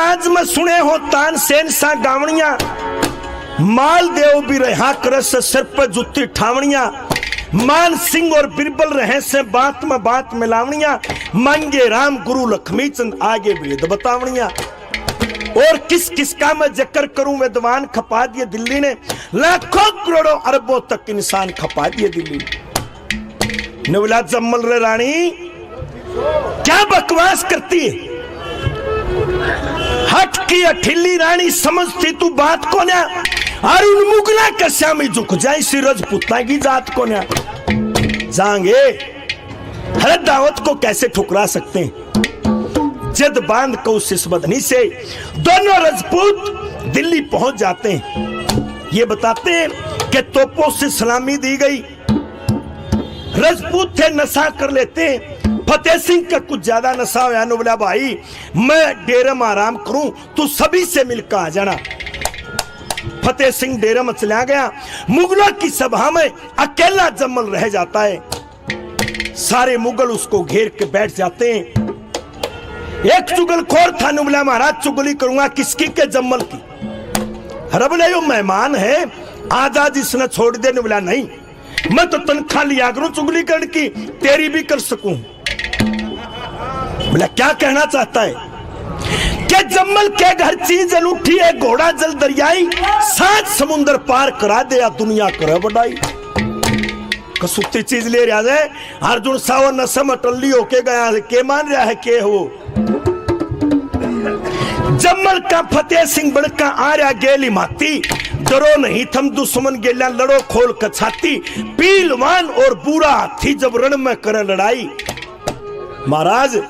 राज में सुने हो तानसेन सा गावणिया, मालदेव भी रहा करस सिर पर जुत्ती ठावणिया, मान सिंह और बिरबल रहे से बात में मिलावणिया, मांगे राम गुरु लक्ष्मी चंद आगे वेद बतावणिया। और किस किस का मैं जिक्र करूं, विद्वान खपा दिए दिल्ली ने, लाखों करोड़ों अरबों तक इंसान खपा दिए दिल्ली ने। नवला जम्मल रे रानी क्या बकवास करती है, हट की अठिल्ली रानी समझती तू बात को ना, और उन मुगला कश्या में झुक जाए सी रजपूता की जात को ना जाएंगे। हर दावत को कैसे ठुकरा सकते हैं। जद बांध को उस बदनी से दोनों रजपूत दिल्ली पहुंच जाते हैं। ये बताते हैं कि तोपों से सलामी दी गई। रजपूत थे, नशा कर लेते हैं। फतेह सिंह का कुछ ज्यादा नशा हुआ। ने बोला भाई मैं डेरे में आराम करूं, तू सभी से मिलकर आ जाना। फतेह सिंह डेरे में चला गया। मुगलों की सभा में अकेला जम्मल रह जाता है। सारे मुगल उसको घेर के बैठ जाते हैं। एक चुगलखोर था, ने बोला महाराज चुगली करूंगा किसकी के जम्मल की। अरे बोले यो मेहमान है, आजाद इसने छोड़ दे। ने बोला नहीं, मैं तो तनख्वाह लिया करूं चुगली करने की, तेरी भी कर सकूं। बोला क्या कहना चाहता है कि जम्मल के घर चीज अनूठी है, घोड़ा जल दरियाई, 7 समुंदर पार करा दे या दुनिया करे बढ़ाई। कसुत्ती चीज ले रहा है। अर्जुन सावर नसम अटल्ली होके गया है, के मान रहा है के हो। जम्मल का फतेह सिंह बड़का आ रहा गेली माती, डरो नहीं थम दुश्मन गेला, लड़ो खोल कर छाती, पीलवान और बुरा हाथी जब रण में करे लड़ाई। महाराज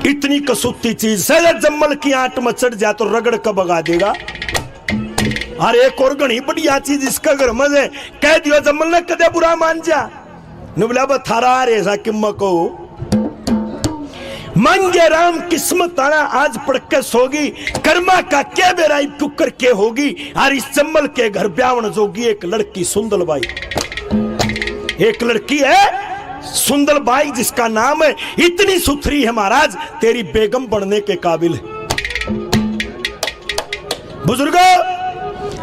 इतनी कसूती चीज से जम्मल की आंट में चढ़ जाए तो रगड़ कर भगा देगा। अरे एक और घनी बढ़िया चीज इसका घर मजे कह दियो जम्मल ने कदे बुरा मान जा। नुबला थारा ऐसा किम्मा को मंगे राम किस्मत आना आज पढ़ के सोगी, कर्मा का क्या बेराई टुकर के होगी। और इस जम्मल के घर ब्यावन जोगी एक लड़की सुंदरबाई, एक लड़की है सुंदरबाई जिसका नाम है, इतनी सुथरी है महाराज तेरी बेगम बनने के काबिल है। बुजुर्गों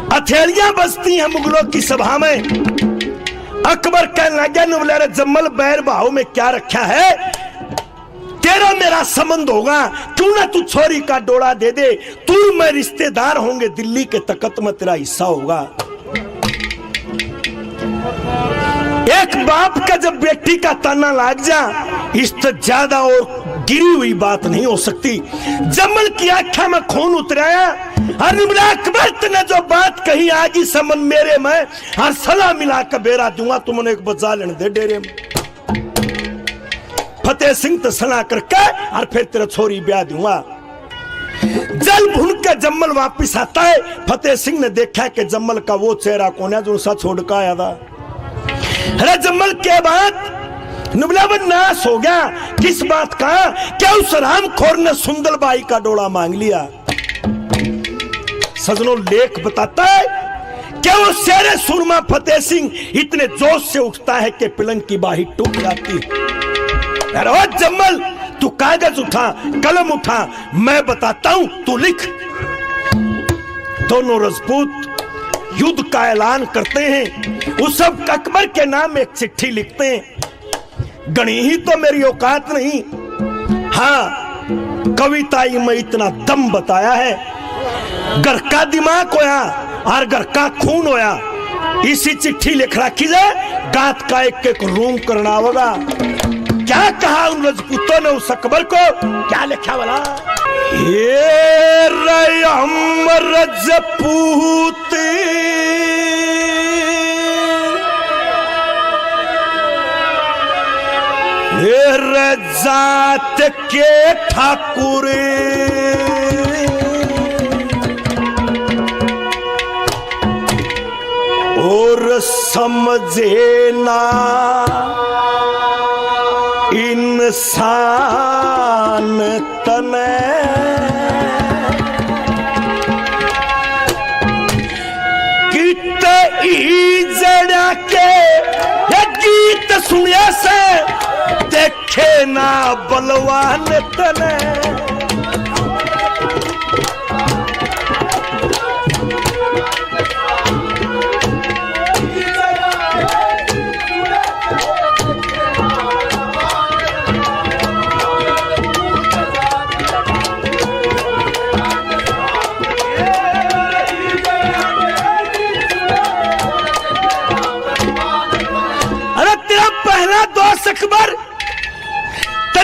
हथेलियां बजती हैं मुगलों की सभा में। अकबर कहने लगा नुबला जम्मल बैर भाव में क्या रखा है, तेरा मेरा संबंध होगा, क्यों ना तू छोरी का डोला दे दे, तू मैं रिश्तेदार होंगे, दिल्ली के तख्त में तेरा हिस्सा होगा। एक बाप का जब बेटी का ताना लाग जा, इससे ज्यादा और गिरी हुई बात नहीं हो सकती। जम्मल की आंखों में खून उतराया। अकबर ने जो बात कही आगी समन मेरे में, और सलाह मिला कर बेरा दूंगा, तुमने एक बजा लेने दे डेरे में। फतेह सिंह तो सलाह करके और फिर तेरा छोरी ब्याह दूंगा। जल भून के जम्मल वापिस आता है। फतेह सिंह ने देखा कि जम्मल का वो चेहरा कौन है जो सा छोड़ कर आया था। अरे जम्मल के बाद नुबलावन नाश हो गया। किस बात का, क्या उस रामखोर ने सुंदरबाई का डोला मांग लिया। सजनों लेख बताता है कि वो शेरे सुरमा फतेह सिंह इतने जोश से उठता है कि पिलंग की बाही टूट जाती है। अरे जम्मल तू कागज उठा, कलम उठा, मैं बताता हूं, तू लिख। दोनों रजपूत युद्ध का ऐलान करते हैं। उस सब अकबर के नाम एक चिट्ठी लिखते हैं। गणी ही तो मेरी औकात नहीं, हाँ कविताई में इतना दम बताया है। घर का दिमाग होया और घर का खून होया, इसी चिट्ठी लिख रखी जाए, गात का एक एक रूम करना होगा। क्या कहा उन रजपूतों ने उस अकबर को, क्या लिखा वाला, ये हम रजपूत जात के ठाकुर, और समझे ना इंसान तने, गीत जड़ा के गीत सुनिया से देखे ना बलवान तने।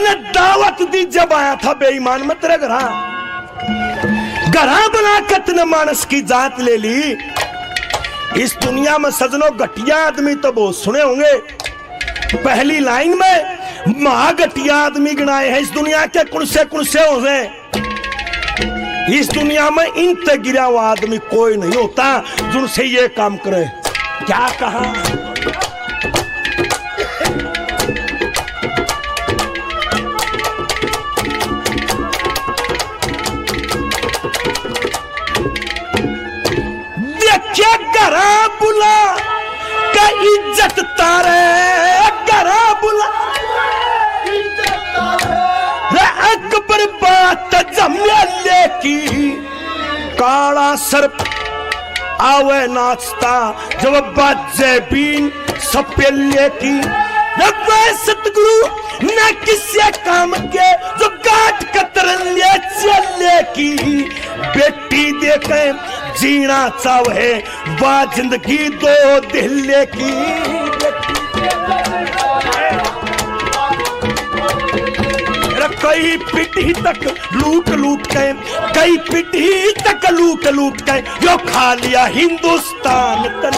मैंने दावत दी जब आया था बेईमान में तेरे घरा बना के तने मानस की जात ले ली। इस दुनिया में सजनों घटिया आदमी तो बहुत सुने होंगे, पहली लाइन में महाघटिया आदमी गिनाए हैं इस दुनिया के कुण से हो गए। इस दुनिया में इन तक गिरा हुआ आदमी कोई नहीं होता जिनसे ये काम करे। क्या कहा देखिए घरा बुला का इज्जत तारे, घरा बुला अकबर बात जमले की काला सर्प आवे नाचता जब बाजे बीन सपेले की। सतगुरु न किसी काम के जो गाट कतर ले चले की। बेटी देखे जीना चाहे वाह जिंदगी दो दिल्ले की। कई पीढ़ी तक लूट के, कई पीढ़ी तक लूट के यो खा लिया हिंदुस्तान तन।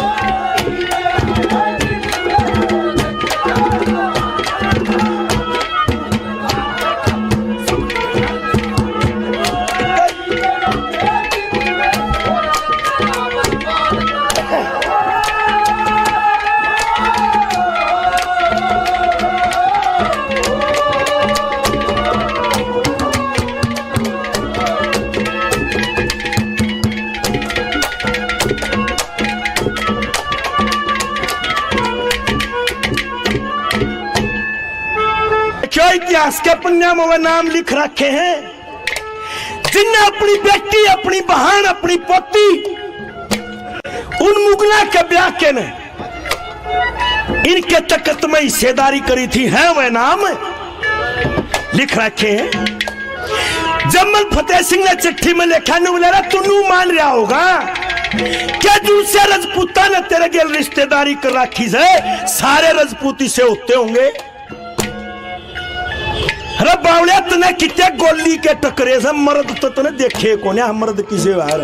इतिहास के पन्ने में वो नाम लिख रखे हैं जिनने अपनी बेटी, अपनी बहन, अपनी पोती उन मुगला के ब्याह के ने इनके तकत में हिस्सेदारी करी थी। है वह नाम लिख रखे हैं। जमल फतेह सिंह ने चिट्ठी में लिखा बोला तू मान रहा होगा क्या दूसरे रजपूता ने तेरे गेल रिश्तेदारी कर रखी है, सारे रजपूती से होते होंगे। अरे बावलिया तने कितने गोली के टकरे से मर्द तो तने देखे को नहीं, मर्द किसे बाहर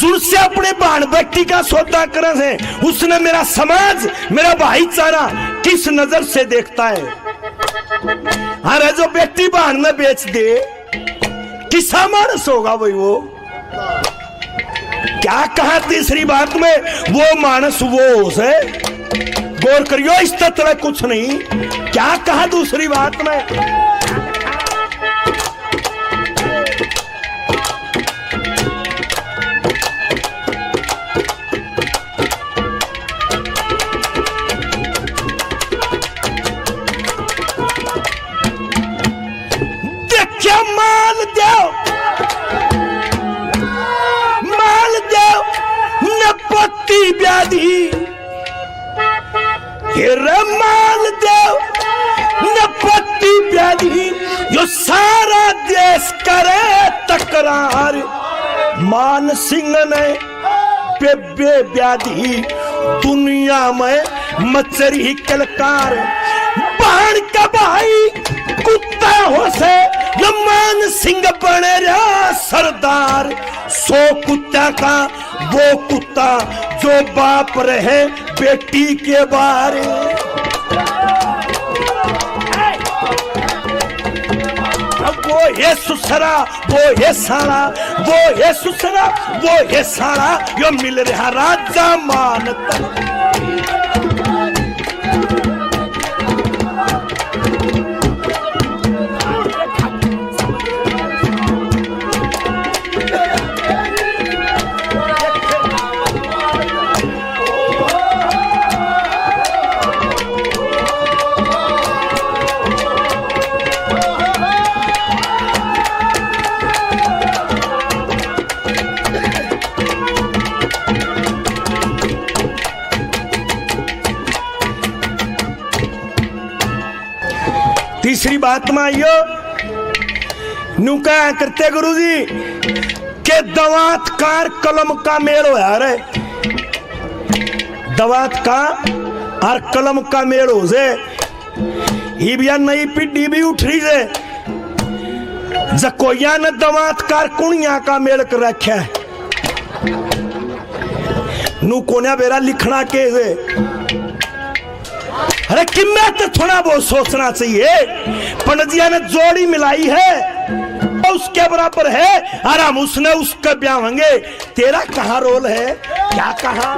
जुड़से अपने बहन बेटी का सौदा करे से उसने मेरा समाज, मेरा भाईचारा किस नजर से देखता है। अरे जो बेटी बहन में बेच दे किसा मानस होगा भाई वो। क्या कहा तीसरी बात में वो मानस वो से गौर करियो, इस तरह कुछ नहीं। क्या कहा दूसरी बात में देखिए माल दो न पत्ती व्याधि माल दो न पत्ती व्याधि यो सारा देश करे तकरार। मान सिंह ने बेबे व्याधि दुनिया में मचरी कलकार। बहन का भाई कुत्ता हो से न मान सिंह बने रहा सरदार। 100 कुत्ता का वो कुत्ता जो बाप रहे बेटी के बारे। वो ये सुसरा, वो ये सारा, वो ये सुसरा, वो ये सारा यो मिल रहा राजा मानता। तीसरी बात में आइयो नु क्या करते गुरुजी के दवात कार कलम का मेल हो यार। दवात का और कलम का मेल हो जाए इबिया नई पीढ़ी भी उठ रही है। जकोया ने दवात कार कुणिया का मेल कर रखा है। नू कोन्या बेरा लिखना के है। अरे किम्मत तो थोड़ा बहुत सोचना चाहिए। पंडित ने जोड़ी मिलाई है उसके बराबर है और हम उसने उसका ब्याह होंगे। तेरा कहां रोल है? क्या कहा?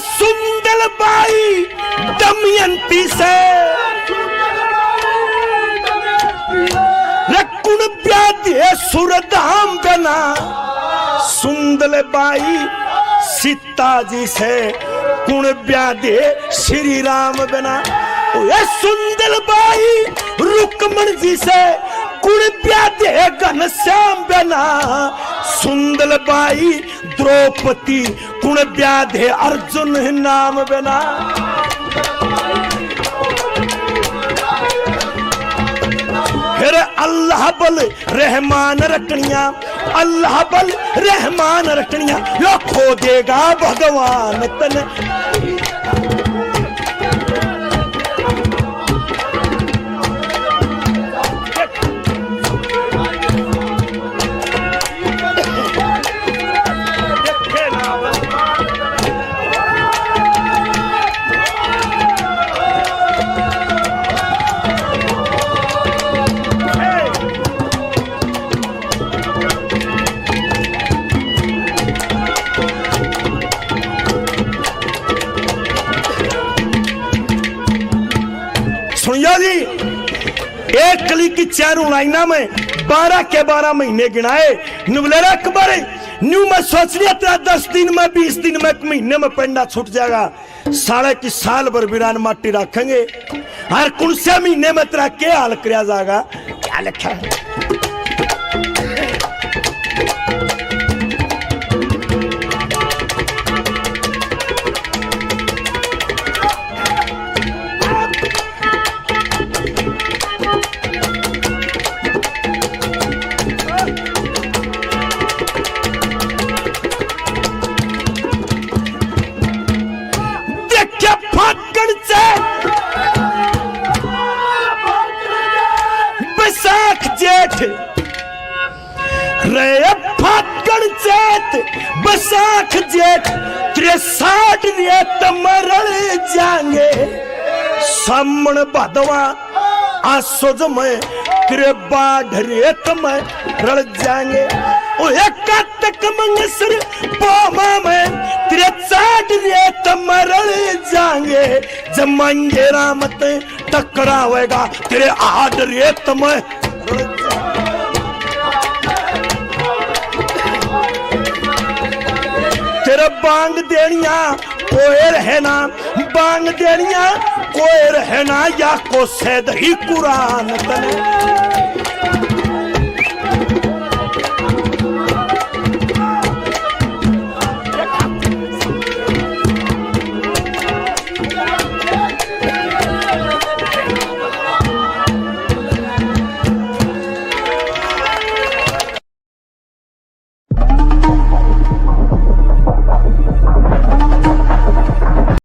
सुंदर बाई दमयंती से कुण ब्याह सुरधाम बना। सुंदर बाई सीता जी से कुण ब्याह श्री राम बना। सुंदर बाई रुक्मण जी से कुण ब्याह घनश्याम बना। सुंदर बाई द्रौपदी कुण ब्याह अर्जुन नाम बना। फिर अल्लाह बल रहमान रटनिया, अल्लाह बल रहमान रटनिया यो खो देगा भगवान तन। एक कली की चारों लाइना में 12 के 12 महीने गिनाए। नुबलेरा अकबर न्यू मैं सोच लिया तेरा 10 दिन में 20 दिन में एक महीने में पेंडा छूट जाएगा। साढ़े की साल भर बिरान माटी रखेंगे हर कौन से महीने में तेरा क्या हाल किया जाएगा? क्या लिखा है? रे फागण चैत बसाख जेठ 63 रेत मरल जाएंगे। सामण भदवा आसोज में तेरे बाढ़ रेत में रल जाएंगे। कार्तिक मंगसर पोमा में तेरे 4 रेत मरल जाएंगे। जमाएंगे रामत टकरावेगा तेरे 8 रेत में रल जाएंगे। तेरा बांग देनिया कोई रहना, बांग देनिया कोई रहना या को सैद ही कुरान तने।